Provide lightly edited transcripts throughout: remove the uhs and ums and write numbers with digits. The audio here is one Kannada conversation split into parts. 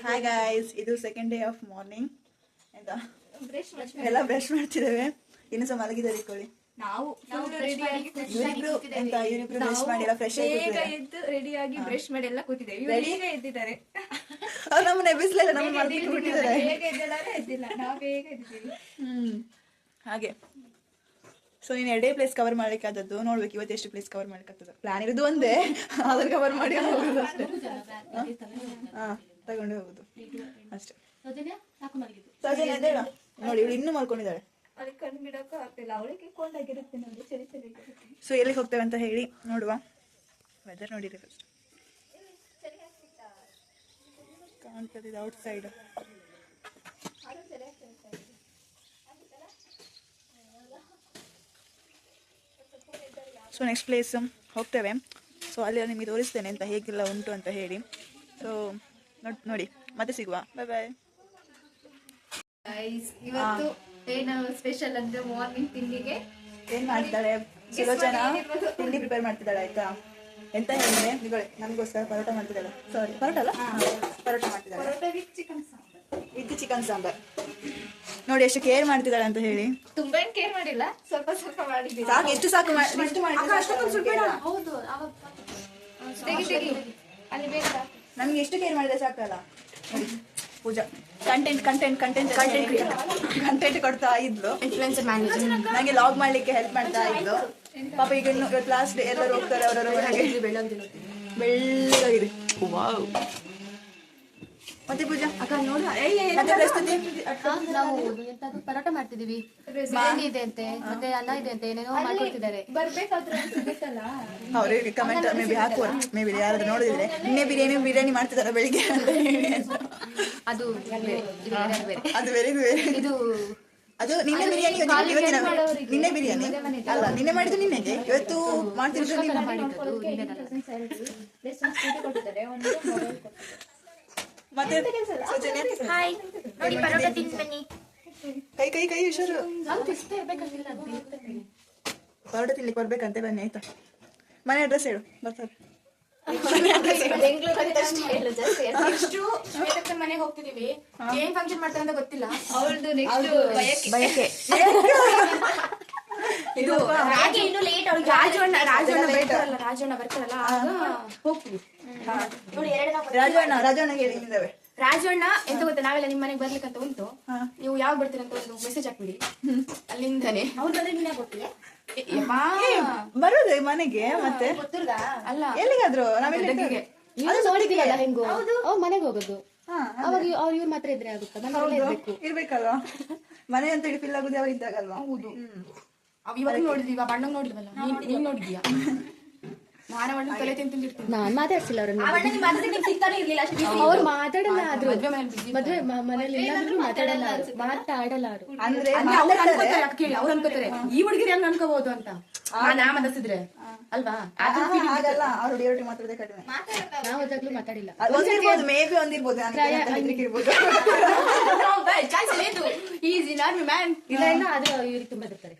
ಹಾಯ್ ಗಾಯ್ಸ್, ಇದು ಸೆಕೆಂಡ್ ಡೇ ಆಫ್ ಮಾರ್ನಿಂಗ್. ಎಂತ ಎಲ್ಲ ಬ್ರಷ್ ಮಾಡ್ತಿದ್ದೇವೆ. ಇನ್ನು ಸಹ ಮಲಗಿದ್ದಾರೆ ಇಟ್ಕೊಳ್ಳಿ. ಇವರಿಬ್ರು ಬ್ರಷ್ ಮಾಡಿ ಎಲ್ಲ ಫ್ರೆಶ್ ರೆಡಿಯಾಗಿ ಬ್ರಷ್ ಮಾಡಿ ಎಲ್ಲ ಕೂತಿದ್ದೇವೆ. ಎದ್ದಿದ್ದಾರೆ. ಅವ್ರು ನಮ್ಮನ್ನ ಎಬ್ಬಿಸ್ಲಿಲ್ಲ, ನಮ್ಮ ಮಲಗಿಟ್ಟು ಬಿಟ್ಟಿದ್ದಾರೆ. ನಾವು ಬೇಗ ಎದ್ದಿದ್ದೀವಿ. ಹಾಗೆ ಸೊ ನೀನು 2 ಪ್ಲೇಸ್ ಕವರ್ ಮಾಡ್ಲಿಕ್ಕೆ ಆದದ್ದು. ನೋಡ್ಬೇಕು ಇವತ್ತು ಎಷ್ಟು ಪ್ಲೇಸ್ ಕವರ್ ಮಾಡ್ಲಿಕ್ಕೆ ಆಗ್ತದೆ. ಪ್ಲಾನ್ ಇರೋದು ಒಂದೇ, ಅದ್ರ ಕವರ್ ಮಾಡಿ ಹೋಗುದು ಅಷ್ಟೇ. ತಗೊಂಡು ಹೋಗುದು ಅಷ್ಟೇ. ಸೌಜನ್ಯ ಎದ್ದೇಳ ನೋಡಿ, ಇವಳು ಇನ್ನೂ ಮಲ್ಕೊಂಡಿದ್ದಾಳೆ. ಸೊ ಎಲ್ಲಿಗೆ ಹೋಗ್ತೇವೆ ಅಂತ ಹೇಳಿ ನೋಡುವ. ವೆದರ್ ನೋಡಿರಿ ಫಸ್ಟ್, ಕಾಣ್ತದೆ out side. So next place ಹೋಗ್ತೇವೆ. ಸೊ ಅಲ್ಲಿ ನಿಮಗೆ ತೋರಿಸ್ತೇನೆ ಅಂತ ಹೇಗೆಲ್ಲ ಉಂಟು ಅಂತ ಹೇಳಿ. ಸೊ ನೋಡಿ ಮತ್ತೆ ಸಿಗುವ. ಬಾಯ್ ಬಾಯ್. ಇವತ್ತು ಏನು ಸ್ಪೆಷಲ್ ಅಂದ್ರೆ ಮಾರ್ನಿಂಗ್ ತಿಂಡಿಗೆ ಏನ್ ಮಾಡ್ತಾಳೆ ಸುಲೋಚನಾ? ತಿಂಡಿ ಪ್ರಿಪೇರ್ ಮಾಡ್ತಿದ್ದಾಳೆ. ಆಯ್ತಾ, ಎಂತ ಹೇಳಿದ್ರೆ ನಮಗೋಸ್ಕರ ಪರೋಟ ಮಾಡ್ತಿದ್ದಾಳೆ. ಸಾರಿ, ಪರೋಟ ಅಲ್ಲ, ಪರೋಟ ಮಾಡ್ತಿದ್ದಾಳೆ ವಿತ್ ಚಿಕನ್ ಸಾಂಬಾರ್. ನೋಡಿ ಎಷ್ಟು ಕೇರ್ ಮಾಡ್ತಿದ್ದಾಳೆ ಅಂತ ಹೇಳಿ. ತುಂಬಾ ಏನ್ ಕೇರ್ ಮಾಡಿಲ್ಲ, ಸ್ವಲ್ಪ ಸ್ವಲ್ಪ ಮಾಡಿದ್ದೀನಿ. ಸಾಕು, ಎಷ್ಟು ಸಾಕು ಹೌದು, ಅಲ್ಲಿ ಬೇಕಾ ನಮ್ಗೆ ಎಷ್ಟು ಕೇರ್ ಮಾಡಿದ್ರೆ ಸಾಕಲ್ಲ. ಪೂಜಾ ಕಂಟೆಂಟ್ ಕೊಡ್ತಾ ಇದ್ಲು. ಇನ್ಫ್ಲುಯೆನ್ಸರ್ ಮ್ಯಾನೇಜರ್ ನಂಗೆ ಲಾಗ್ ಮಾಡ್ಲಿಕ್ಕೆ ಹೆಲ್ಪ್ ಮಾಡ್ತಾ ಇದ್ಲು. ಪಾಪ ಈಗ ಇವತ್ತು ಲಾಸ್ಟ್ ಡೇ, ಎಲ್ಲರೂ ಹೋಗ್ತಾರೆ ಅವರವರ ಮನೆಗೆ. ಬೆಳ್ಳಗಿದೆ. ವಾವ್. ಮತ್ತೆ ಪೂಜಾ ಅಕ್ಕ ನೋಡು, ಮತ್ತೆ ಪ್ರಸ್ತುತಿ ನಾವು ಪರೋಟ ಮಾಡ್ತಿದೀವಿ. ಬಿರಿಯಾನಿ ಇದೆ ಅಂತೆ, ಮತ್ತೆ ಅನ್ನ ಇದೆ ಅಂತೆ, ಏನೇನೋ ಮಾಡ್ಕೊಡ್ತಿದ್ದಾರೆ. ಬರ್ಬೇಕಾದ್ರೆ ಅವ್ರಿಗೆ ಕಮೆಂಟ್ ಮೇ ಬಿ ಹಾಕುವ, ಮೇ ಬಿ ಯಾರಾದ್ರೂ ನೋಡಿದ್ರೆ ನಿನ್ನೆ ಬಿರಿಯಾನಿ ಮಾಡ್ತಿದಾರ ಬೆಳಿಗ್ಗೆ ಅಂತ ಹೇಳಿ. ಅದು ಅದು ಬೇರೆ ಇದು ಅದು ನಿನ್ನೆ ಬಿರಿಯಾನಿ, ನಿನ್ನೆ ಬಿರಿಯಾನಿ ಅಲ್ಲ, ನಿನ್ನೆ ಮಾಡಿದ್ದು ನಿನ್ನೆಗೆ, ಇವತ್ತು ಮಾಡ್ತಿದ್ರು. ಮತ್ತೆ ಕೈ ಹುಷಾರು. ಪರೋಟ ತಿನ್ಲಿಕ್ಕೆ ಬರ್ಬೇಕಂತೆ, ಬನ್ನಿ ಆಯ್ತಾ. ಮನೆ ಅಡ್ರೆಸ್ ಹೇಳು, ಬರ್ತಾರೆ. ಮನೆಗೆ ಹೋಗ್ತಿದೀವಿ. ಏನ್ ಫಂಕ್ಷನ್ ಮಾಡ್ತಾರೆ ಅಂತ ಗೊತ್ತಿಲ್ಲ. ಬಯಕೆ ಇದು ರಾಜಣ್ಣ ಬರ್ತಾರಲ್ಲ ಆಗ ಹೋಗ್ತೀವಿ. ರಾಜಣ್ಣಗೆ ಹೇಳಿದ್ದೇವೆ. ರಾಜಣ್ಣ ಎಂತ ಗೊತ್ತಾ, ನಾವೆಲ್ಲ ನಿಮ್ ಮನೆಗೆ ಬರ್ಲಿಕ್ಕಂತ ಉಂಟು, ನೀವು ಯಾವಾಗ ಬರ್ತೀರ ಅಂತ ಒಂದು ಮೆಸೇಜ್ ಹಾಕ್ಬಿಡಿ. ಅಲ್ಲಿಂದಾನೆ ಬರುದು ಮನೆಗೆ. ಮತ್ತೆ ಅಲ್ಲ ಎಲ್ಲಿಗಾದ್ರು ನೋಡಿದೀವಲ್ಲ ಹೆಂಗು ಮನೆಗೆ ಹೋಗೋದು. ಅವಾಗ ಇವ್ರ ಮಾತ್ರ ಇದ್ರೆ ಆಗುತ್ತಾ? ಇರ್ಬೇಕಲ್ವಾ, ಮನೆ ಅಂತ ಹೇಳಿ ಫಿಲ್ ಆಗುದು ಯಾವಾಗ ಇದ್ದಾಗಲ್ವಾ. ಹೌದು, ಇವಾಗ ನೋಡಿದ್ವಿ, ಇವಾಗ ಬಣ್ಣ ನೋಡಿದ್ವಲ್ಲ, ನೀನ್ ನೋಡಿದ್ಯಾ? ನಾನ್ ಮಾತಾಡ್ಸಿಲ್ಲ ಅವ್ರನ್ನ. ಅವ್ರು ಮಾತಾಡಲ್ಲ, ಆದ್ರೂ ಮದ್ವೆ ಮನೇಲಿ ಮಾತಾಡಲ್ಲ, ಮಾತಾಡಲ್ಲ ಅವರು. ಅಂದ್ರೆ ಅವ್ರು ಅನ್ಕೋತಾರೆ ಈ ಹುಡುಗಿರಿ ಹಂಗ ಅನ್ಕೋಬಹುದು ಅಂತ. ನಾ ಮಾತಾಡ್ಸಿದ್ರೆ ಅಲ್ವಾ, ಹಾಗಲ್ಲ. ಅವ್ರು ಡಿಯೋಟಿ ಮಾತಾಡೋದೇ ಕಡಿಮೆ. ನಾವು ಅದಾಗ್ಲೂ ಮಾತಾಡಿಲ್ಲ. ಮೇ ಬಿ ಒಂದಿರ್ಬೋದು, ಇಲ್ಲ ಇಲ್ಲ, ಆದ್ರೆ ಇವ್ರಿಗೆ ತುಂಬಾ ಇರ್ತಾರೆ.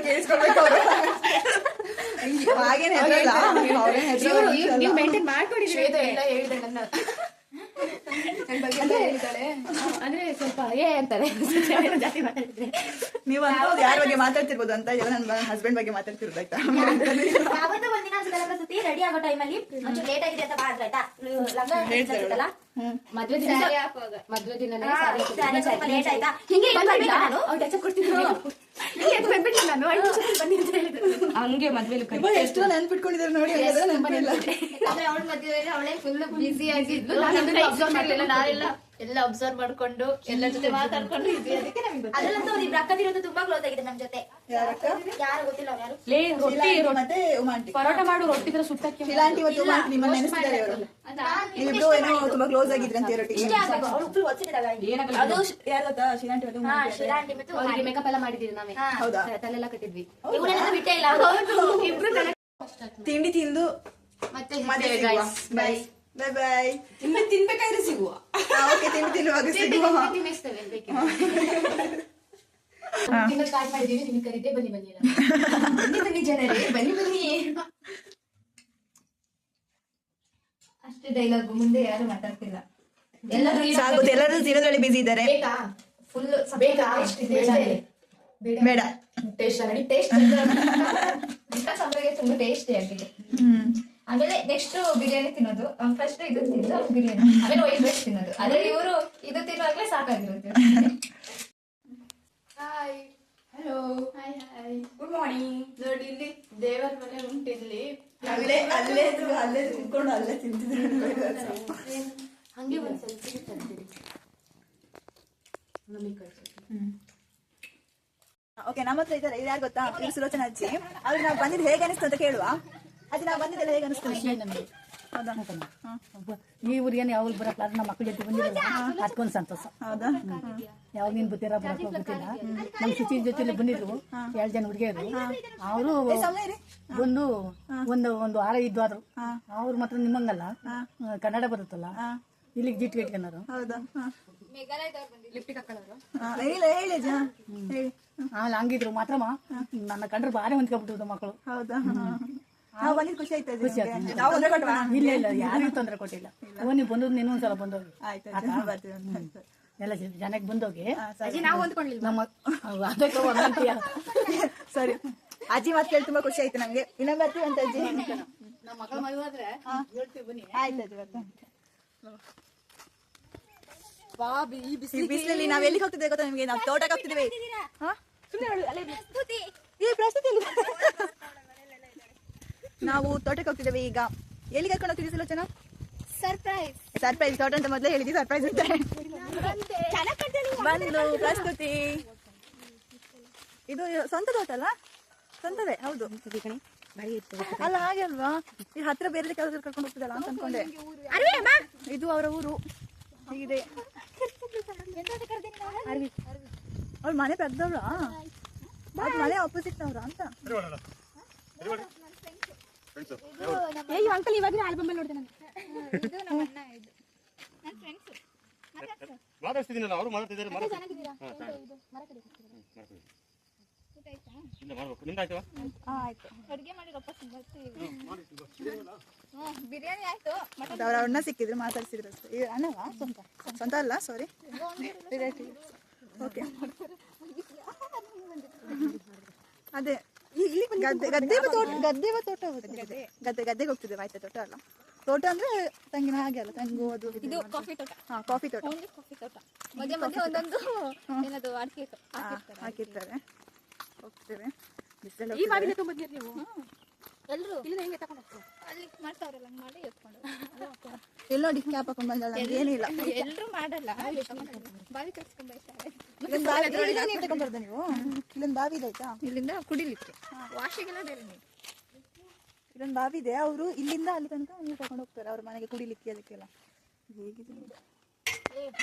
ಕೇಳಿಸ್ಕೊಳ್ಬೇಕು ಅವರು. ಹಾಗೇನೆ ನೀವು ಮೇಂಟೈನ್ ಮಾಡ್ಕೊಂಡಿದ್ರೆ ಹೇಳಿದೆ ನನ್ನ ಅಂದ್ರೆ ಸ್ವಲ್ಪ ಅಂತಾರೆ ಜಾಸ್ತಿ ಮಾತಾಡಿದ್ರೆ. ನೀವು ಯಾರ ಬಗ್ಗೆ ಮಾತಾಡ್ತಿರ್ಬೋದು ಅಂತ ನನ್ನ ಹಸ್ಬೆಂಡ್ ಬಗ್ಗೆ ಮಾತಾಡ್ತಿರೋದು. ಆಯ್ತಾ, ರೆಡಿ ಆಗೋ ಟೈಮಲ್ಲಿ ಲೇಟ್ ಆಗಿದೆ ಅಂತ ಬಾದ್ರೆ ಆಯ್ತಾ, ಮದ್ವೆ ದಿನ ಲೇಟ್ ಆಯ್ತಾ, ಹಂಗೆ ಮದ್ವೆ ಎಷ್ಟು ನೆನ್ಪಿಟ್ಕೊಂಡಿದ್ದಾರೆ ನೋಡಿ. ಅವಳ ಮದ್ವೆಯಲ್ಲಿ ಅವಳೇ ಫುಲ್ ಬ್ಯುಸಿ ಆಗಿದ್ದು, ಎಲ್ಲ ಅಬ್ಸರ್ವ್ ಮಾಡ್ಕೊಂಡು ಎಲ್ಲರ ಜೊತೆ ಮಾತಾಡ್ಕೊಂಡು ಇದ್ವಿ. ಅದಕ್ಕೆ ನಮ್ಗೆ ಅದ್ರಲ್ಲಂತೂ ಅವ್ರ ಅಕ್ಕದಿರೋದು ತುಂಬಾ ಕ್ಲೋಸ್ ಆಗಿದೆ ನಮ್ ಜೊತೆ. ಯಾರು ಗೊತ್ತಿಲ್ಲ ಅವ್ರು ಯಾರು. ಮತ್ತೆ ಉಮಾಂಟಿ ಪರೋಟ ಮಾಡು, ರೊಟ್ಟಿ ತರ ಸುಟ್ಟಕ್ಕೆ ಶಿಲಾಂಟಿ ಮತ್ತು ಉಮಾಂಟಿ ನಿಮ್ಮನ್ನ ನೆನೆಸ್ತಿದ್ದಾರೆ ಅವರು. ನೀವಿಬ್ರು ಏನೋ ತುಂಬಾ ಕ್ಲೋಸ್ ಆಗಿದ್ರಿ ಅಂತ ರೊಟ್ಟಿಗೆ. ಅವಳು ಫುಲ್ ಒಚ್ಚಿದ್ದಾಳೆ. ಅದು ಯಾರು ಗೊತ್ತಾ, ಶಿಲಾಂಟಿ ಮತ್ತು ಉಮಾಂಟಿ. ಶಿಲಾಂಟಿ ಮತ್ತು ಅವ್ರಿಗೆ ಮೇಕಪ್ ಎಲ್ಲ ಮಾಡಿದೀವಿ ನಾವೇ. ಹೌದಾ, ತಲೆಲ್ಲ ಕಟ್ಟಿದ್ವಿ. ಇವಳೆಲ್ಲ ಬಿಟ್ಟೇ ಇಲ್ಲ. ತಿಂಡಿ ತಿಂದು ಮತ್ತೆ ಬಾಯ್ ಬಾಯ್. ಇನ್ನು ತಿನ್ಬೇಕಾದ್ರೆ ಸಿಗುವ. ಓಕೆ, ತಿನ್ನುವಾಗ ಸಿಗುವ. ಸ್ಟಾರ್ಟ್ ಮಾಡಿದೀವಿ, ನಿಮ್ಗೆ ಕರೀದೆ, ಬನ್ನಿ ಬನ್ನಿ ಜನರೇ, ಬನ್ನಿ. ಅಷ್ಟೇ ಡೈಲಾಗ್, ಮುಂದೆ ಯಾರು ಮಾತಾಡ್ತಿಲ್ಲ. ಸಾಕು, ಎಲ್ಲರೂ ತಿನ್ನೋದ್ರಲ್ಲಿ ಬಿಸಿ ಇದ್ದಾರೆ. ಬೇಕಾ ಫುಲ್ ಬೇಕಾ ಬೇಡ. ಟೇಸ್ಟ್ ಆಗಿ ಟೇಸ್ಟ್ ಸಾಂಬಾರಿಗೆ ತುಂಬಾ ಟೇಸ್ಟಿ ಆಗಿದೆ. ಆಮೇಲೆ ನೆಕ್ಸ್ಟ್ ಬಿರಿಯಾನಿ ತಿನ್ನೋದು, ಫಸ್ಟ್ ಇದು ತಿಂದು ಬಿರಿಯಾನಿ, ಆಮೇಲೆ ವೈಟ್ ರೈಸ್ ತಿನ್ನೋದು. ಅದೇ ಇವರು ಇದು ತಿನ್ನುವಾಗಲೇ ಸಾಕಾಗಿರುತ್ತೆ. Hi, hello, hi hi. Good morning. ನೋಡಿ ಇಲ್ಲಿ ದೇವರ ಮನೆ ಉಂಟಿಲ್ಲಿ. ಅಲ್ಲೇ ತಿನ್ಕೊಂಡು ಅಲ್ಲೇ ತಿಂತಿದ್ರು. ಹಂಗೆ ಒಂದು ಸೆಲ್ಫಿ ತೆಗ್ದಿರಿ. ನಮಗೆ ಕಳ್ಸಿ. ಓಕೆ, ನಮ್ಮ ಹತ್ರ ಇದ್ದಾರೆ. ಇದು ಯಾರು ಗೊತ್ತಾ? ಇವ್ರು ಸುಲೋಚನಾ ಅಜ್ಜಿ. ಅವ್ರಿಗೆ ನಾವು ಬಂದಿದ್ದು ಹೇಗೆ ಅನಿಸ್ತು ಅಂತ ಕೇಳುವ. ಅಜ್ಜಿ, ನಾವು ಬಂದಿದ್ದೆಲ್ಲ ಹೇಗೆ ಅನಿಸ್ತು ನಿಮಗೆ? ಹೌದಾ? ಈ ಊರಿಗೆ ಯಾವಾಗ ಬರಕ್ಲಾರ ನಮ್ಮ ಮಕ್ಕಳ ಜೊತೆ ಬಂದಿರಲ್ಲ, ಅದಕ್ಕೊಂದು ಸಂತೋಷ. ಹೌದಾ? ಯಾವಾಗ ನೀನ್ ಗೊತ್ತಿರ ಬರಕ್ ಗೊತ್ತಿಲ್ಲ. ನಮ್ಮ ಸಿಟಿ ಜೊತೆ ಬಂದಿದ್ರು 2 ಜನ ಹುಡುಗಿಯರು. ಅವರು ಬಂದು ಒಂದು ವಾರ ಇದ್ವಾದ್ರು. ಅವ್ರು ಮಾತ್ರ ನಿಮ್ಮಂಗಲ್ಲ, ಕನ್ನಡ ಬರುತ್ತಲ್ಲ, ಇಲ್ಲಿಗೆ ಜಿಟ್ ಇಟ್ಕೊಂಡಾರು. ಹೌದಾ? ಲಿಫ್ಟಿಗೆ ಹಾಕೊಳ್ಳೋರು. ಹೇಳಿ ಅಜ್ಜ, ಹೇಳಿ. ಆಮೇಲೆ ಹಂಗಿದ್ರು ಮಾತ್ರ ನನ್ನ ಕಂಡ್ರೆ ಭಾರಿ ಹೊಂದ್ಕೊಂಡ್ಬಿಟ್ಟಿದ್ರು ಮಕ್ಕಳು. ಹೌದಾ? ನಾವು ಬಂದಿದ್ದು ಖುಷಿ ಆಯ್ತು. ಖುಷಿ ಆಯ್ತು. ನಾವು ತೊಂದರೆ ಕೊಟ್ವಾ? ಇಲ್ಲ ಯಾರಿಗೂ ತೊಂದರೆ ಕೊಟ್ಟಿಲ್ಲ. ನೀವು ಬಂದದ್ದು ಇನ್ನೊಂದ್ಸಲ ಬಂದೋಗಿ ಆಯ್ತು ಅಜ್ಜಿ, ಬರ್ತೀವಿ. ಎಲ್ಲ ಜನಕ್ಕೆ ಬಂದೋಗಿ ನಾವು ಹೊಂದ್ಕೊಂಡಿಲ್ಲ. ನಮ್ಮ ಅದಕ್ಕೆ ಒಂದಂತೀಯ. ಸರಿ ಅಜ್ಜಿ ಮಾತು ಕೇಳಿ ತುಂಬಾ ಖುಷಿ ಆಯ್ತು ನಮ್ಗೆ. ಇನ್ನೊಮ್ಮೆ ಬರ್ತೀವಿ ಅಂತ ಅಜ್ಜಿ. ನಮ್ಮ ಮಕ್ಕಳ ಮದುವೆ ಆದ್ರೆ ಹೇಳ್ತೀವಿ ಬನ್ನಿ. ಆಯ್ತು ಅಜ್ಜಿ, ಬರ್ತೀನಿ. ಈ ಈ ಬಿಸಿಲಲ್ಲಿ ನಾವ್ ಎಲ್ಲಿಗೆ ಹೋಗ್ತಿದ್ದೇವೆ ಗೊತ್ತಾ ನಿಮ್ಗೆ? ನಾವು ತೋಟಕ್ಕೆ ಹೋಗ್ತಿದ್ದೇವೆ. ನಾವು ತೋಟಕ್ಕೆ ಹೋಗ್ತಿದ್ದೇವೆ ಈಗ. ಎಲ್ಲಿ ಕರ್ಕೊಂಡು ಹೋಗ್ತಿದ್ದೀವಿ ಸುಲೋಚನಾ? ಸರ್ಪ್ರೈಸ್ ತೋಟ ಅಂತ ಮೊದಲೇ ಹೇಳಿದ್ವಿ, ಸರ್ಪ್ರೈಸ್ ಅಂತ. ಬಂದು ಪ್ರಸ್ತುತಿ. ಇದು ಸ್ವಂತ ತೋಟ ಅಲ್ಲ? ಸ್ವಂತವೇ, ಹೌದು. ಅಲ್ಲ ಹಾಗೆ ಅಲ್ವಾ? ಈ ಹತ್ರ ಬೇರೆ ಕೆಲಸ ಕರ್ಕೊಂಡು ಹೋಗ್ತಿದ್ದಲ್ಲ ಅಂತ ಅನ್ಕೊಂಡೆ. ಇದು ಅವರ ಊರು ಹೀಗಿದೆ. ಅವ್ರ ಮನೆ ಪಕ್ಕದವ್ರ? ಅವ್ರ ಮನೆ ಆಪೋಸಿಟ್ ನವ್ರ ಅಂತ. ಅಂಕಲ್ ಇವಾಗ ಆಲ್ಬಮ್ ಅಲ್ಲಿ ನೋಡ್ದೆ ನಾನು. ಮಾತಾಡ್ತಿದ್ದೀನಲ್ಲ, ಅವರು ಮಾತಾಡ್ತಿದ್ದಾರೆ. ನಿಮ್ದಾಯ್ತವಾ? ಆಯ್ತು. ಅಡುಗೆ ಮಾಡಿ ವಾಪಸ್ ಬರ್ತೀವಿ. ಬಿರಿಯಾನಿ ಆಯ್ತು. ಅವ್ರ ಅಣ್ಣ ಸಿಕ್ಕಿದ್ರು, ಮಾತಾಡ್ಸಿದ್ರು ಅಷ್ಟೇ. ಈ ಅಣ್ಣವಾ? ಸ್ವಂತ ಅಲ್ಲ, ಸಾರಿ. ಓಕೆ, ಅದೇ ಇಲ್ಲಿ ಗದ್ದೆಗೆ ಹೋಗ್ತಿದ್ದೇವೆ. ಆಯ್ತಾ? ತೋಟ ಅಲ್ಲ, ತೋಟ ಅಂದ್ರೆ ತಂಗಿನ ಹಾಗೆ ಅಲ್ಲ, ತಂಗು ಅದು ಇದು ಕಾಫಿ ತೋಟ. ಹಾ, ಕಾಫಿ ತೋಟ. ಕಾಫಿ ತೋಟ ಮಧ್ಯೆ ಮಧ್ಯೆ ಒಂದೊಂದು ಏನದು ಅಡಿಕೆ ಹಾಕಿರ್ತಾರೆ. ಹೋಗ್ತೇವೆ. ಈ ಬಾವಿನ ತುಂಬಿದ್ರಿ ನೀವು? ಎಲ್ಲರೂ ಇಲ್ಲಿ ಹೆಂಗೆ ತಗೊಂಡು ಹೋಗ್ತೀವಿ? ಅಲ್ಲಿ ಮಾಡ್ತಾವ್ರಲ್ಲ, ಹಂಗ್ ಮಾಡಿ ಎತ್ಕೊಂಡು ಇಲ್ಲಿ ನೋಡಿ ಕ್ಯಾಪ್ ಹಾಕೊಂಡ್ ಬಂದಲ್ಲ, ಏನಿಲ್ಲ. ಎಲ್ಲರೂ ಮಾಡಲ್ಲ, ಬಾವಿ ಕಟ್ಸ್ಕೊಂಡ್ ಬರ್ತಾರೆ. ಇಲ್ಲೊಂದು ಬಾವಿ ನೀರು ತಗೊಂಡ್ಬರ್ದ ನೀವು? ಇಲ್ಲೊಂದು ಬಾವಿ ಇದೆ ಆಯ್ತಾ? ಇಲ್ಲಿಂದ ಕುಡಿಲಿಕ್ಕೆ ವಾಶಿಗೆಲ್ಲ ಬೇರೆ ನೀರು. ಇಲ್ಲೊಂದು ಬಾವಿ ಇದೆ. ಅವರು ಇಲ್ಲಿಂದ ಅಲ್ಲಿ ತನಕ ನೀರು ತಗೊಂಡು ಹೋಗ್ತಾರೆ ಅವ್ರ ಮನೆಗೆ ಕುಡಿಲಿಕ್ಕೆ, ಅದಕ್ಕೆಲ್ಲ.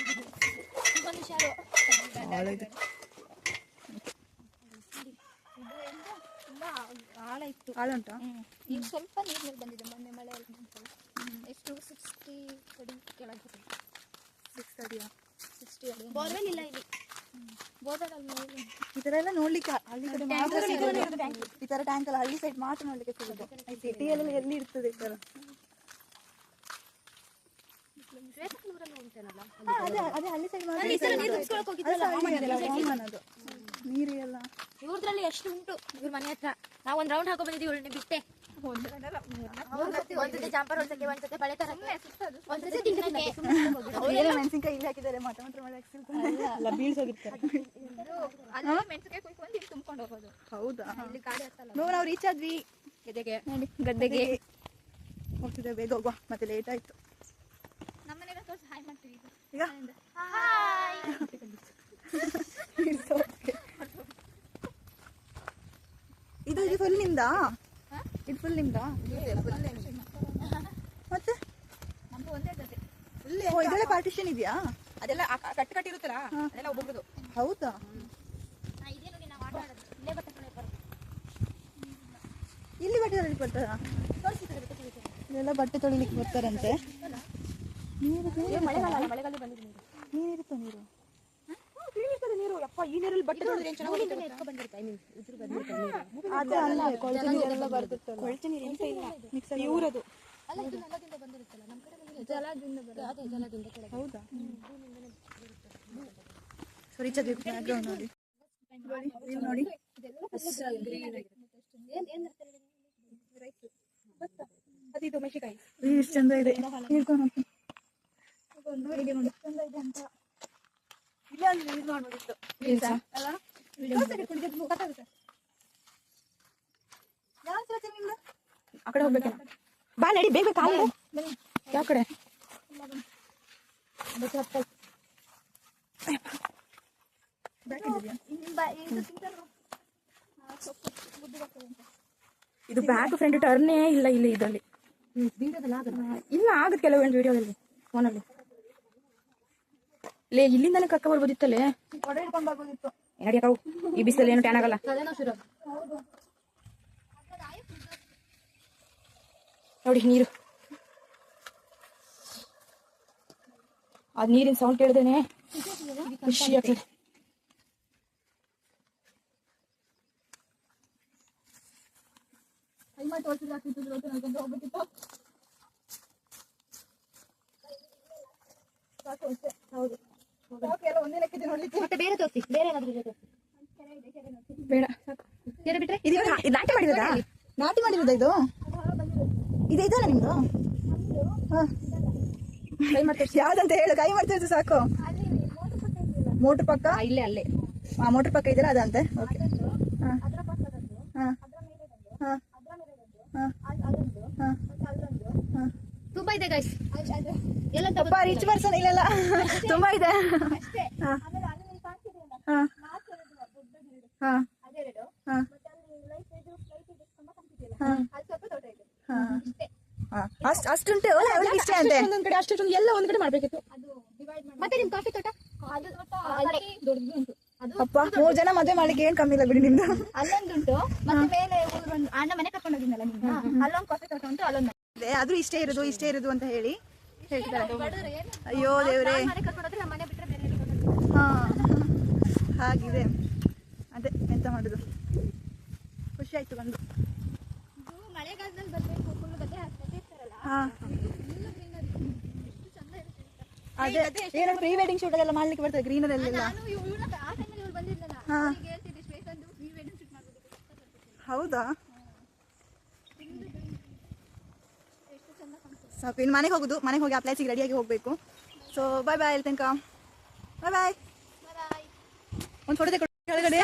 ಹೇಗಿದೆ ತುಂಬಾ ಆಳ ಇತ್ತು. ಆಳ ಉಂಟಾ? ಈಗ ಸ್ವಲ್ಪ ನೀರು ಬಂದಿದೆ, ಮೊನ್ನೆ ಮಳೆ ಎಲ್ಲ ಎಷ್ಟು 60 ಅಡಿ ಕೆಳಗೆ. 6 ಅಡಿಯಾ? 60 ಅಡಿ. ಬೋರ್ವೆಲ್ ಇಲ್ಲ ಇಲ್ಲಿ. ಬೋರ್ವೆಲ್ ಅಲ್ಲಿ ಈ ತರ ಎಲ್ಲ ನೋಡ್ಲಿಕ್ಕೆ ಹಳ್ಳಿ ಕಡೆ ಮಾತ್ರ ಸಿಗೋದು. ಈ ತರ ಟ್ಯಾಂಕ್ ಎಲ್ಲ ಹಳ್ಳಿ ಸೈಡ್ ಮಾತ್ರ ನೋಡ್ಲಿಕ್ಕೆ ಸಿಗೋದು. ಸಿಟಿಯಲ್ಲಿ ಎಲ್ಲಿ ಇರ್ತದೆ ಈ ತರ? ಅದೇ ಹಳ್ಳಿ ಸೈಡ್ ನೀರು ಎಲ್ಲ ಇವ್ರದ್ರಲ್ಲಿ ಎಷ್ಟು ಉಂಟು. ಇವ್ರ ಮನೆ ಹತ್ರ ನಾವು ಒಂದ್ ರೌಂಡ್ ಹಾಕೋ ಬಂದಿದ್ದೀವಿ. ಒಳ್ಳೆ ಬಿಟ್ಟೆ ಒಂದ್ಸತಿ ಜಾಂಪರ್ ಹೊಡ್ಸಕ್ಕೆ, ಒಂದ್ಸತಿ ಬಳೆ ತರಕ್ಕೆ, ಒಂದ್ಸತಿ ತಿನ್ನಕ್ಕೆ. ಮೆಣಸಿನ್ಕಾಯಿ ಇಲ್ಲಿ ಹಾಕಿದ್ದಾರೆ. ಮಾತ್ರ ಮಳೆ ಬೀಳ್ಸೋಗಿರ್ತಾರೆ. ಅಲ್ಲಿ ಮೆಣಸಿನ್ಕಾಯಿ ಕುಯ್ಕೊಂಡು ಇಲ್ಲಿ ತುಂಬ್ಕೊಂಡು ಹೋಗೋದು. ಹೌದಾ? ಇಲ್ಲಿ ಗಾಡಿ ಹತ್ತಲ್ಲ. ನಾವು ರೀಚ್ ಆದ್ವಿ ಗದ್ದೆಗೆ. ಹೋಗ್ತಿದ್ದೇವೆ, ಬೇಗ ಹೋಗುವ, ಮತ್ತೆ ಲೇಟ್ ಆಯ್ತು. ನಮ್ಮನೆಲ್ಲ ತೋರಿಸಿ ಹಾಯ್ ಮಾಡ್ತೀವಿ ಈಗ. ಇದು ಫುಲ್ ನಿಮ್ದಾ? ಇದು ಫುಲ್ ನಿಮ್ದಾ? ಮತ್ತೆ ನಮ್ದು ಒಂದೇ ಜೊತೆ. ಇದೆಲ್ಲ ಪಾರ್ಟಿಷನ್ ಇದೆಯಾ? ಅದೆಲ್ಲ ಕಟ್ಟಿರುತ್ತಲ್ಲ, ಅದೆಲ್ಲ ಒಬ್ಬೊಬ್ರದು. ಹೌದಾ? ಇದೇ ನೋಡಿ ನಾವು ಆಟ ಆಡೋದು. ಇಲ್ಲೇ ಬಟ್ಟೆ ತೊಳೆಯಕ್ಕೆ ಬರೋದು. ಇಲ್ಲಿ ಬಟ್ಟೆ ತೊಳಿಲಿಕ್ಕೆ ಬರ್ತಾರ? ಇಲ್ಲೆಲ್ಲ ಬಟ್ಟೆ ತೊಳಿಲಿಕ್ಕೆ ಬರ್ತಾರಂತೆ. ಮಳೆಗಾಲ ಬಂದಿದೆ ನೀರು. ನೀರಿರುತ್ತ ನೀರು? ನೀರು ಯಪ್ಪ, ಈ ನೀರಲ್ಲಿ ಬಟ್ಟೆ ತೊಳೆದ್ರೆ ಚೆನ್ನಾಗಿ ಅದೇ ಅಲ್ಲ, ಕೊಳಚೆ ನೀರೆಲ್ಲ ಬರ್ತಿರ್ತಲ್ಲ. ಕೊಳಚೆ ನೀರು ಎಂತ ಇಲ್ಲ, ಮಿಕ್ಸರ್ ಊರದು. ಅಲ್ಲ, ಇದು ನೆಲದಿಂದ ಬಂದಿರುತ್ತಲ್ಲ ನಮ್ಮ ಕಡೆ. ಹೌದಾ? ಸೊ ರೀಚ್ ಆಗಿ ಬ್ಯಾಕ್ಗ್ರೌಂಡ್ ನೋಡಿ view ನೋಡಿ. ಎಷ್ಟು ಚಂದ ಇದೆ. ಹಿಡ್ಕೊಂಡು ಹೋಗ್ತೀನಿ. ಆ ಕಡೆ ಹೋಗ್ಬೇಕಲ್ಲ. ಬಾ ನಡಿ ಬೇಗ ಕಾಲ. ಯಾವ ಕಡೆ? ಇದು ಬ್ಯಾಕ್ ಫ್ರಂಟ್ ಟರ್ನೇ ಇಲ್ಲ ಇಲ್ಲಿ ಇದರಲ್ಲಿ. ಇಲ್ಲ ಆಗುತ್ತೆ ಕೆಲವೊಂದು ವಿಡಿಯೋದಲ್ಲಿ ಫೋನಲ್ಲಿ. ಲೇ ಇಲ್ಲಿಂದಾನೆ ಕರ್ಕ ಬರ್ಬೋದಿತ್ತಲ್ಲೇ. ನಡಿಯಕ್ಕ ಈ ಬಿಸಿಲಲ್ಲಿ ಏನು ಟ್ಯಾನ್ ಆಗಲ್ಲ. ನೋಡಿ ನೀರು, ಅದ್ ನೀರಿನ ಸೌಂಡ್ ಕೇಳಿದೇನೆ ಖುಷಿ ಆಗ್ತದೆ. ಮತ್ತೆ ಬೇರೆ ತೋರಿಸಿ, ಬೇರೆ ಏನಾದ್ರು ಇದೆ ತೋರಿಸಿ. ಬೇಡ ಬೇರೆ ಬಿಟ್ರೆ ಇದು ನಾಟಿ ಮಾಡಿರೋದಾ? ನಾಟಿ ಮಾಡಿರೋದಾ ಇದು? ಇದು ಇದಲ್ಲ ನಿಮ್ದು? ಕೈ ಮಾಡ್ತೀವಿ ಯಾವ್ದಂತ ಹೇಳು. ಕೈ ಮಾಡ್ತಿರೋದು ಸಾಕು. ಮೋಟ್ರ್ ಪಕ್ಕ ಇಲ್ಲೇ ಅಲ್ಲೇ ಮೋಟ್ರ್ ಪಕ್ಕ ಇದೆಯಲ್ಲ ಅದಂತೆ. ಓಕೆ. ತುಂಬಾ ಇದೆ ಗೈಸ್. ಎಲ್ಲ ಸ್ವಲ್ಪ ರಿಚ್ ಪರ್ಸನ್ ಇಲ್ಲೆಲ್ಲ ತುಂಬಾ ಇದೆ. ಅಷ್ಟುಂಟು ಇಷ್ಟೇ ಅಂತೆ. ಒಂದೊಂದ್ ಕಡೆ ಅಷ್ಟು ಎಲ್ಲ ಒಂದ್ ಕಡೆ ಮಾಡ್ಬೇಕಿತ್ತು. ಮತ್ತೆ ನಿಮ್ ಕಾಫಿ ತೋಟ ದೊಡ್ಡದು ಉಂಟು. ಅಪ್ಪ 3 ಜನ ಮದುವೆ ಮಾಡ್ಲಿಕ್ಕೆ ಏನ್ ಕಮ್ಮಿ ಇಲ್ಲ ಬಿಡಿ ನಿಮ್ದು. ಅಲ್ಲೊಂದುಂಟು, ಮತ್ತೆ ಮೇಲೆ ಊರೊಂದು ಅಣ್ಣ ಮನೆ ಕರ್ಕೊಂಡು ಹೋಗಿದ್ನಲ್ಲ ನಿಮ್ಗೆ, ಅಲ್ಲೊಂದು ಕಾಫಿ ತೋಟ ಉಂಟು, ಅಲ್ಲೊಂದು ಆದ್ರೂ ಇಷ್ಟೇ ಇರೋದು ಅಂತ ಹೇಳಿ ಹೇಳ್ತಾರೆ. ಅಯ್ಯೋ ದೇವ್ರೆ, ಮನೆ ಕರ್ಕೊಂಡು ಹೋದ್ರೆ ನಮ್ಮ ಮನೆ ಬಿಟ್ರೆ ಬೇರೆ ಹಾ ಹಾಗಿದೆ. ಅದೇ ಎಂತ ಮಾಡುದು. ಖುಷಿ ಆಯ್ತು ಬಂದು. ಮಳೆಗಾಲದಲ್ಲಿ ಬರ್ಬೇಕು, ಫುಲ್ ಗದ್ದೆ ಇರ್ತಾರಲ್ಲ. ಹಾ ಅದೇ ಏನೋ ಪ್ರೀ ವೆಡ್ಡಿಂಗ್ ಶೂಟ್ ಅದೆಲ್ಲ ಮಾಡ್ಲಿಕ್ಕೆ ಬರ್ತದೆ ಗ್ರೀನರ್ ಅಲ್ಲೆಲ್ಲ. ನಾನು ಇವ್ಳನ್ನ ಆ ಟೈಮಲ್ಲಿ ಇವ್ಳು ಬಂದಿದ್ನಲ್ಲ, ಅವ್ರಿಗೆ ಹೇಳ್ತಿದ್ದೆ ಶ್ವೇತಂದು ಪ್ರೀ ವೆಡ್ಡಿಂಗ್ ಶೂಟ್ ಮಾಡ್ಬೇಕು. ಹೌದಾ? ಸಾಕು, ಇನ್ನು ಮನೆಗೆ ಹೋಗುದು. ಮನೆಗೆ ಹೋಗಿ ಆ ಪ್ಲೇಸಿಗೆ ರೆಡಿಯಾಗಿ ಹೋಗ್ಬೇಕು. ಸೊ ಬಾಯ್ ಬಾಯ್. ಅಲ್ಲಿ ತನಕ ಬಾಯ್ ಬಾಯ್. ಒಂದು ಫೋಟೋ ತೆಗೆದು ಕೆಳಗಡೆ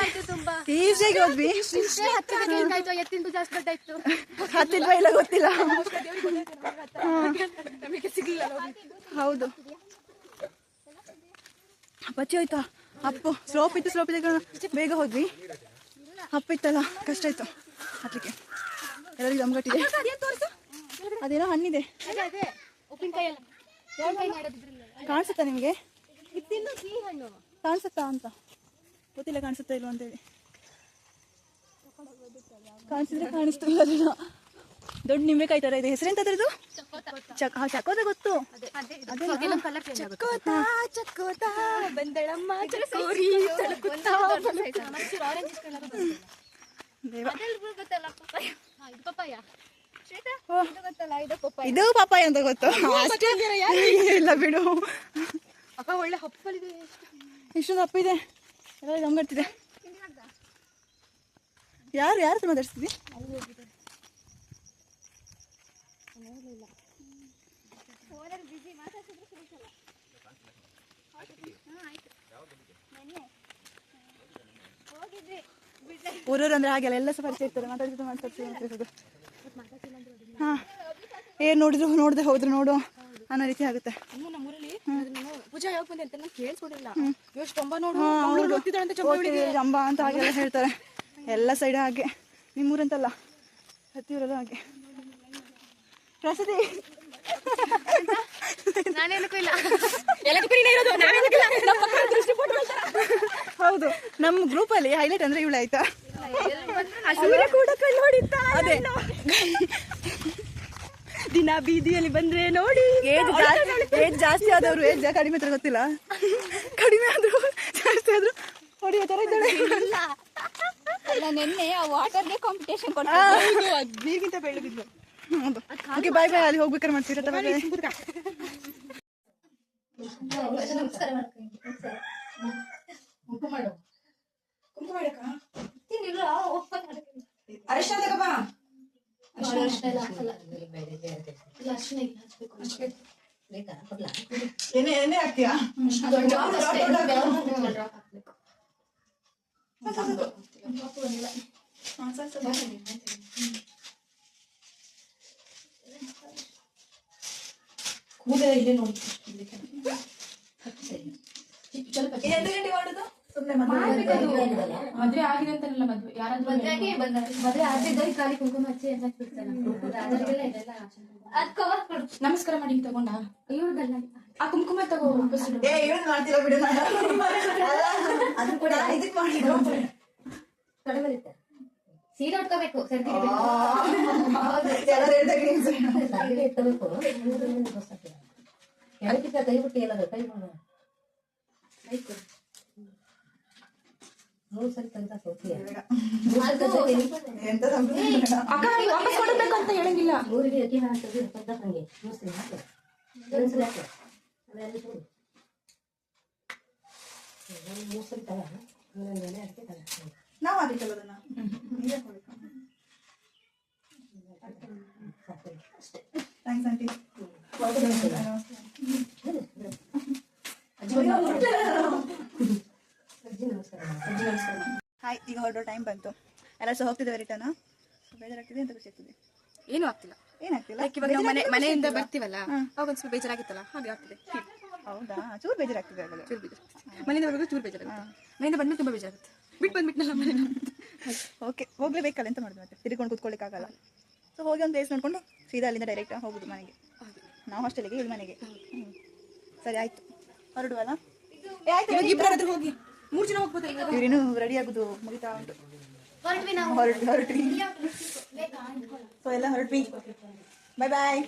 ಈಸಿಯಾಗಿ ಹೋದ್ವಿ. ಎತ್ತಿಂದು ಜಾಸ್ತಿ ದೊಡ್ಡಾಯ್ತು. ಹತ್ತಿಲ್ವಾ ಇಲ್ಲ ಗೊತ್ತಿಲ್ಲ. ಹೌದು ಬಚ್ಚಿ ಹೋಯ್ತಾ? ಅಪ್ಪು ಸ್ಲೋಪ್ ಇತ್ತು, ಸ್ಲೋಪ್ ಇದ್ದ ಬೇಗ ಹೋದ್ವಿ. ಅಪ್ಪ ಇತ್ತಲ್ಲ ಕಷ್ಟ ಆಯ್ತು ಹತ್ತಲಿಕ್ಕೆ. ಎಲ್ಲರಿಗೂ ದಮ್ಗಟ್ಟಿದೆ. ಅದೇನೋ ಹಣ್ಣಿದೆ. ಉಪ್ಪಿನಕಾಯಿ ಕಾಣಿಸುತ್ತಾ ನಿಮಗೆ? ಕಾಣಿಸುತ್ತಾ ಅಂತ ಗೊತ್ತಿಲ್ಲ. ಕಾಣಿಸುತ್ತಾ ಇಲ್ವ ಅಂತೇಳಿ. ಕಾಣಿಸಿದ್ರೆ ಕಾಣಿಸ್ತಿಲ್ಲ. ದೊಡ್ಡ ನಿಂಬೆಕಾಯಿ ತರ ಇದೆ. ಹೆಸರೆಂತ ಅದ್ರದ್ದು? ಚಕೋತ ಗೊತ್ತು. ಚಕೋತ ಬಂದಳಮ್ಮ ಚಕೋರಿ ಇದು ಪಪ್ಪಾಯ ಅಂತ ಗೊತ್ತು. ಅಷ್ಟೇ ಇಲ್ಲ ಬಿಡು. ಅಕ್ಕ ಒಳ್ಳೆ ಹಪ್ಪಲಿದೆ. ಇಷ್ಟೊಂದು ಹಪ್ಪ ಇದೆ. ಎಲ್ಲ ಗಮ್ಗಟ್ಟಿದೆ. ಯಾರು ಹತ್ರ ಮಾತಾಡ್ತಿದ್ವಿ? ಊರೂರು ಅಂದ್ರೆ ಹಾಗೆಲ್ಲ ಎಲ್ಲ ಸಹ ಪರಿಚಯ ಇರ್ತಾರೆ. ಮಾತಾಡ್ತಿದ್ದು ಹಾ ಏನ್ ನೋಡದೆ ಹೋದ್ರು ನೋಡು ಅನ್ನೋ ರೀತಿ ಆಗುತ್ತೆ. ಪೂಜಾ ಯಾವಾಗ ಬಂದೆ ಅಂತ ನಾನು ಕೇಳಿಸ್ಕೊಂಡಿಲ್ಲ. ಜಂಬ ಅಂತ ಹಾಗೆಲ್ಲ ಹೇಳ್ತಾರೆ. ಎಲ್ಲ ಸೈಡ್ ಹಾಗೆ. ನಿಮ್ಮೂರಂತಲ್ಲ, ಹತ್ತಿರಲ್ಲ ಹಾಗೆ. ಪ್ರಸಿದ್ಧಿ ಹೌದು. ನಮ್ಮ ಗ್ರೂಪ್ ಅಲ್ಲಿ ಹೈಲೈಟ್ ಅಂದ್ರೆ ಇವಳು ಆಯ್ತಾ. ಕೂಡ ಕಣ್ಣು ಹೊಡಿತಾ. ಅದೇ ದಿನ ಬೀದಿಯಲ್ಲಿ ಬಂದ್ರೆ ನೋಡಿ. ಏಜ್ ಜಾಸ್ತಿ ಆದವರು ಏಜ್ ಕಡಿಮೆ ಹತ್ರ ಗೊತ್ತಿಲ್ಲ. ಕಡಿಮೆ ಆದ್ರು ಜಾಸ್ತಿ ಆದ್ರು ಹೊಡಿಯೋ ತರ ಇದ್ದಾಳೆ. ನಿನ್ನೆ ವಾಟರ್ಗೆ ಕಾಂಪಿಟೇಷನ್ ನೀರ್ಗಿಂತ ಬೆಳೆದಿದ್ಲು. ಓಕೆ ಬಾಯ್ ಬಾಯ್. ಅಲ್ಲಿ ಹೋಗ್ಬೇಕಾರೆ ಮಾಡ್ತೀರಾ? ನಮಸ್ಕಾರ ಮಾಡ್ಕೊಂಡು ಅರಿಶಿನ ತಗೋಬ. ಎಣ್ಣೆ ಹಾಕ್ತೀಯಾ? ಕೂದಲ ಇಲ್ಲೇ ನೋಡಿ. ಎಂಟು ಗಂಟೆ ಮಾಡುದು ಸುಮ್ಮನೆ ಮದ್ವೆ ಆಗಿದೆ ಅಂತಾರಲ್ಲ, ಮದ್ವೆ ಯಾರಾದ್ರೂ ಮದುವೆ ಆಗಿದ್ದರೆ ಖಾಲಿ ಕುಂಕುಮ ಹಚ್ಚಿ ಎಲ್ಲ ಬಿಡ್ತಾರೆ. ಅದ್ ಕವರ್ ಕೊಡು. ನಮಸ್ಕಾರ ಮಾಡಿ ತಗೊಂಡ ಇವ್ರದಲ್ಲ, ಆ ಕುಂಕುಮ ತಗೋ ವಾಪಸ್ ಇಡು. ಏ ಇವನ್ ಮಾಡ್ತಿಲ್ಲ ಬಿಡು. ಅದು ಕೂಡ ಇದಕ್ ಮಾಡಿದ್ರು. ಸೀರೆ ಉಟ್ಕೋಬೇಕು ಸರ್ದಿ ಎಲ್ಲರೂ ಹೇಳ್ದಾಗ ನೀನ್ ಸರಿ. ಎಂತ ಸಂಪ್ರದಾಯ? ಅಕ್ಕ ನೀವು ವಾಪಸ್ ಕೊಡಬೇಕು ಅಂತ ಹೇಳಂಗಿಲ್ಲ. ನಾವ್ ಹಾಕಿತ್ತಲ್ಲ ಅದನ್ನ. ನೀವೇ ಕೊಡ್ಬೇಕು. Thanks aunty. ಹಾಯ್, ಈಗ ಹೊರಡೋ ಟೈಮ್ ಬಂತು. ಎಲ್ಲ ಸಹ ಹೋಗ್ತಿದ್ದೇವೆ ರಿಟರ್ನ್. ಬೇಜಾರಾಗ್ತಿದೆ ಅಂತ ಖುಷಿ ಆಗ್ತಿದೆ. ಏನು ಆಗ್ತಿಲ್ಲ. ಏನಾಗ್ತಿಲ್ಲ? ಇವಾಗ ನಾವು ಮನೆಯಿಂದ ಬರ್ತೀವಲ್ಲ, ಅವಾಗ ಒಂದ್ ಸ್ವಲ್ಪ ಬೇಜಾರಾಗಿತ್ತಲ್ಲ, ಹಾಗೆ ಆಗ್ತಿದೆ. ಹೌದಾ? ಚೂರು ಬೇಜಾರಾಗ್ತಿದೆ ಆಗಲ್ಲ. ಚೂರು ಬೇಜಾರು. ಮನೆಯಿಂದ ಬರೋದು ಚೂರು ಬೇಜಾರಾಗುತ್ತೆ. ಮನೆಯಿಂದ ಬಂದ್ಮೇಲೆ ತುಂಬಾ ಬೇಜಾರಾಗುತ್ತೆ. ಬಿಟ್ಟು ಬಂದ್ಬಿಟ್ನಲ್ಲ ಮನೆ. ಓಕೆ, ಹೋಗ್ಲೇಬೇಕಲ್ಲ, ಎಂತ ಮಾಡೋದು ಮತ್ತೆ, ತಿರ್ಕೊಂಡು ಕೂತ್ಕೊಳ್ಳಿಕ್ಕಾಗಲ್ಲ. ಸೊ ಹೋಗಿ ಒಂದು ಪ್ಲೇಸ್ ನೋಡ್ಕೊಂಡು ಸೀದಾ ಅಲ್ಲಿಂದ ಡೈರೆಕ್ಟ್ ಹೋಗುದು ಮನೆಗೆ. ನಾವು ಹಾಸ್ಟೆಲಿಗೆ, ಇವಳು ಮನೆಗೆ. ಸರಿ ಆಯ್ತು, ಹೊರಡುವಲ್ಲ? ಇಬ್ಬರಾದ್ರೂ ಹೋಗಿ 3 ಜನ ಹೋಗ್ಬೋದು. ಇವ್ರೇನು ರೆಡಿ ಆಗುದು ಮುಗಿತಾ ಉಂಟು. ಹೊರಟ್ವಿ. ಸೊ ಎಲ್ಲ ಹೊರಟ್ವಿ. ಬಾಯ್ ಬಾಯ್.